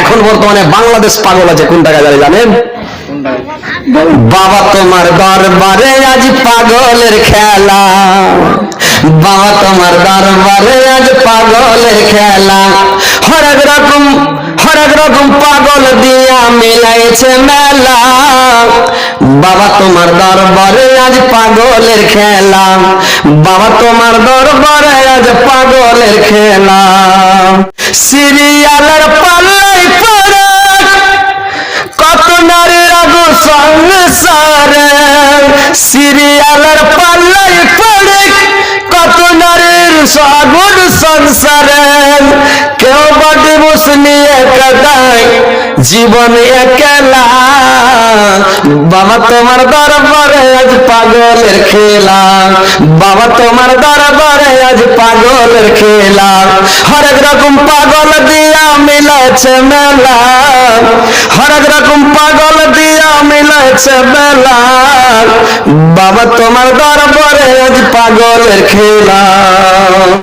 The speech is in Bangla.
এখন বর্তমানে বাংলাদেশ পাগল আছে কোন টাকা জানেন? বাবা তোমার দরবারে আজ পাগলের খেলা, বাবা তোমার দরবারে আজ পাগলের খেলা, হরেক রকম পাগল দিয়া মিলাইছে মেলা, বাবা তোমার দরবারে আজ পাগলের খেলা, বাবা তোমার দরবারে আজ পাগলের খেলা। সিরিয়ালের পাল্লাই পড়ে কত নারী রাগু সংসারে, সিরিয়ালের পাল্লাই পড়ে কত নারীর সাগুন সংসারে, কেউ বা ডিভোর্স নিয়ে কাটায় জীবন একলা, বাবা তোমার দরবারে আজ পাগলের খেলা, বাবা তোমার দরবারে আজ পাগলের খেলা, হরেক রকম পাগল দিয়া মিলেছে মেলা, হরেক রকম পাগল দিয়া মিলেছে মেলা, বাবা তোমার দরবারে আজ পাগলের খেলা।